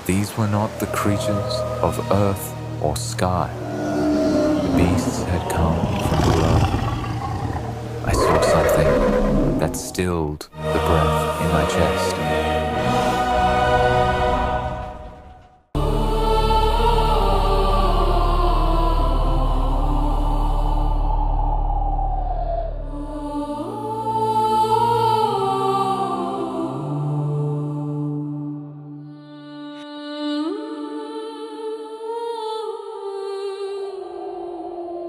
These were not the creatures of earth or sky. The beasts had come from below. I saw something that stilled the breath in my chest.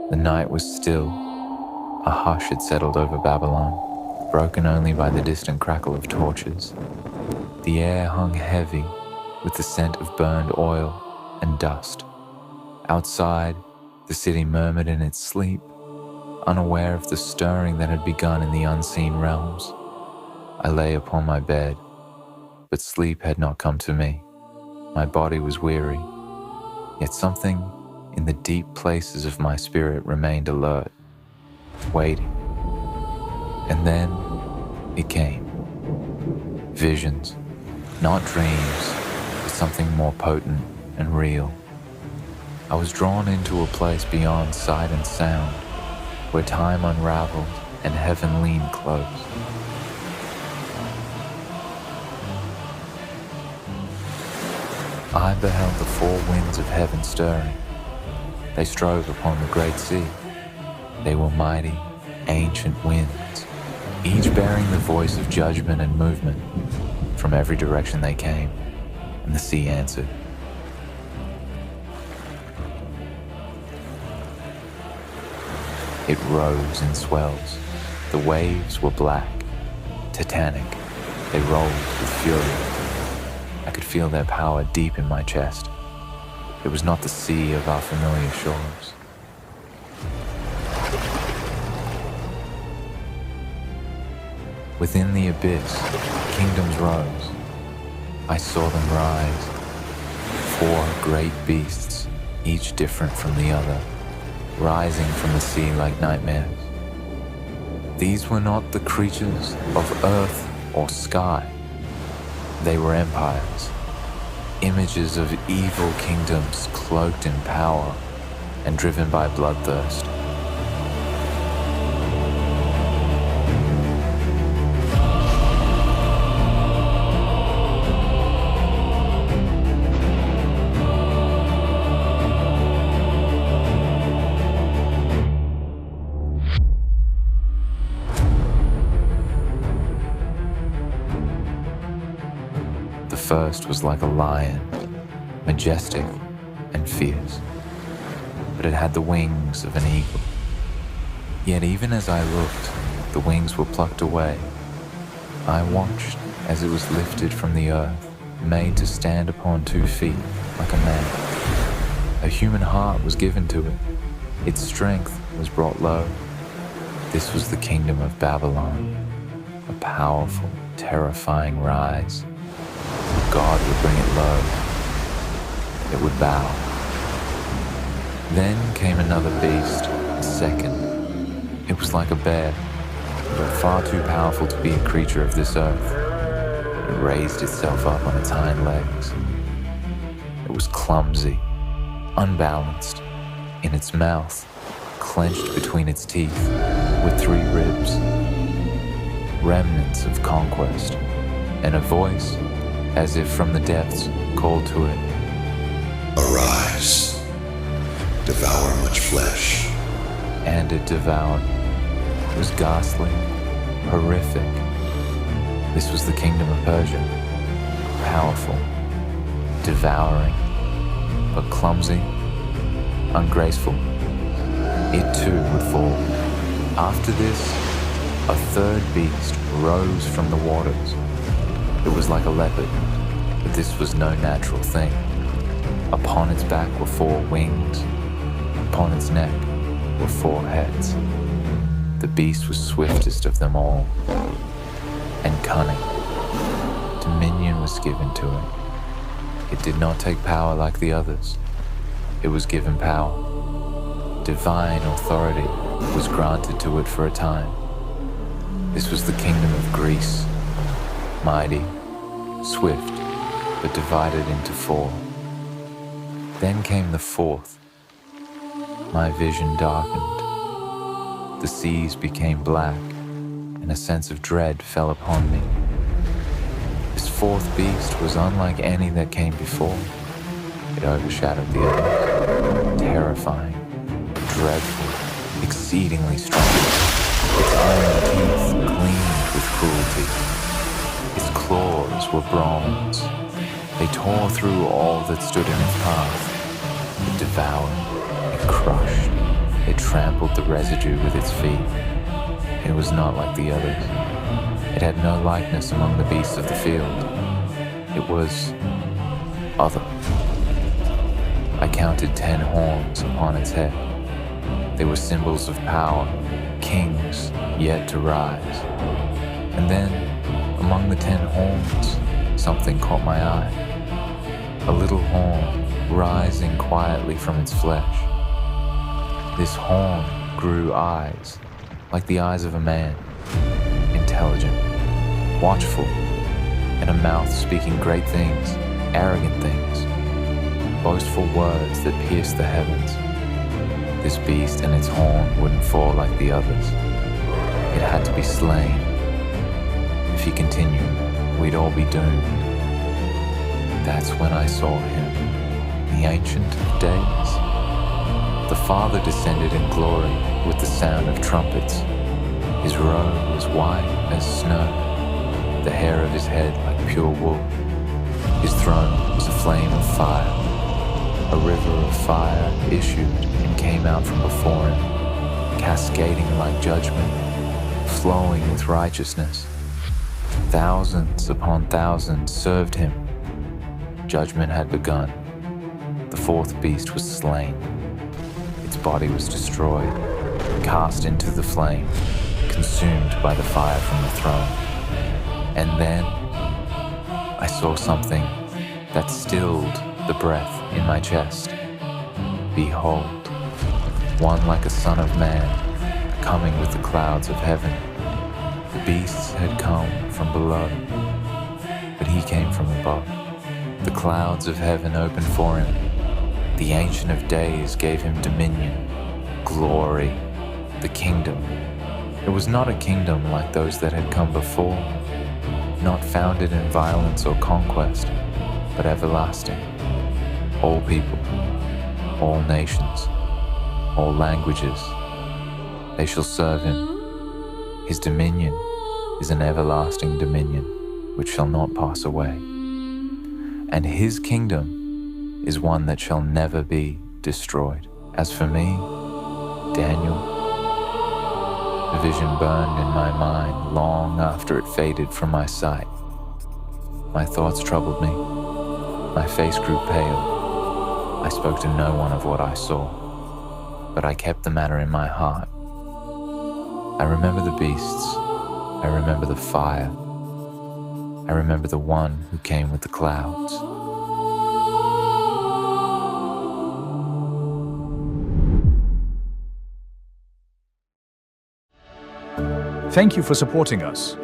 The night was still. A hush had settled over Babylon, broken only by the distant crackle of torches. The air hung heavy with the scent of burned oil and dust. Outside, the city murmured in its sleep, unaware of the stirring that had begun in the unseen realms. I lay upon my bed, but sleep had not come to me. My body was weary, yet something in the deep places of my spirit remained alert, waiting. And then it came. Visions, not dreams, but something more potent and real. I was drawn into a place beyond sight and sound, where time unraveled and heaven leaned close. I beheld the four winds of heaven stirring. They strove upon the great sea. They were mighty, ancient winds, each bearing the voice of judgment and movement. From every direction they came, and the sea answered. It rose in swells. The waves were black, titanic. They rolled with fury. I could feel their power deep in my chest. It was not the sea of our familiar shores. Within the abyss, kingdoms rose. I saw them rise. Four great beasts, each different from the other, rising from the sea like nightmares. These were not the creatures of earth or sky. They were empires, images of evil kingdoms cloaked in power and driven by bloodthirst. The first was like a lion, majestic and fierce, but it had the wings of an eagle. Yet even as I looked, the wings were plucked away. I watched as it was lifted from the earth, made to stand upon 2 feet like a man. A human heart was given to it. Its strength was brought low. This was the kingdom of Babylon, a powerful, terrifying rise. God would bring it low. It would bow. Then came another beast, a second. It was like a bear, but far too powerful to be a creature of this earth. It raised itself up on its hind legs. It was clumsy, unbalanced. In its mouth, clenched between its teeth, were 3 ribs. Remnants of conquest, and a voice, as if from the depths, called to it. Arise, devour much flesh. And it devoured. It was ghastly, horrific. This was the kingdom of Persia, powerful, devouring, but clumsy, ungraceful. It too would fall. After this, a third beast rose from the waters. It was like a leopard, but this was no natural thing. Upon its back were 4 wings. Upon its neck were 4 heads. The beast was swiftest of them all, and cunning. Dominion was given to it. It did not take power like the others. It was given power. Divine authority was granted to it for a time. This was the kingdom of Greece, mighty, swift, but divided into four. Then came the fourth. My vision darkened. The seas became black, and a sense of dread fell upon me. This fourth beast was unlike any that came before. It overshadowed the others, terrifying, dreadful, exceedingly strong. Its iron teeth gleamed with cruelty. Its claws were bronze. They tore through all that stood in its path. It devoured, it crushed, it trampled the residue with its feet. It was not like the others. It had no likeness among the beasts of the field. It was other. I counted 10 horns upon its head. They were symbols of power, kings yet to rise. And then, among the 10 horns, something caught my eye. A little horn rising quietly from its flesh. This horn grew eyes, like the eyes of a man, intelligent, watchful, and a mouth speaking great things, arrogant things, boastful words that pierced the heavens. This beast and its horn wouldn't fall like the others. It had to be slain. If he continued, we'd all be doomed. That's when I saw him, the Ancient of Days. The Father descended in glory with the sound of trumpets. His robe was white as snow, the hair of his head like pure wool. His throne was a flame of fire. A river of fire issued and came out from before him, cascading like judgment, flowing with righteousness. Thousands upon thousands served him. Judgment had begun. The fourth beast was slain. Its body was destroyed, cast into the flame, consumed by the fire from the throne. And then I saw something that stilled the breath in my chest. Behold, one like a son of man, coming with the clouds of heaven. The beasts had come from below, but he came from above. The clouds of heaven opened for him. The Ancient of Days gave him dominion, glory, the kingdom. It was not a kingdom like those that had come before, not founded in violence or conquest, but everlasting. All people, all nations, all languages, they shall serve him. His dominion is an everlasting dominion which shall not pass away. And his kingdom is one that shall never be destroyed. As for me, Daniel, the vision burned in my mind long after it faded from my sight. My thoughts troubled me. My face grew pale. I spoke to no one of what I saw, but I kept the matter in my heart. I remember the beasts. I remember the fire. I remember the one who came with the clouds. Thank you for supporting us.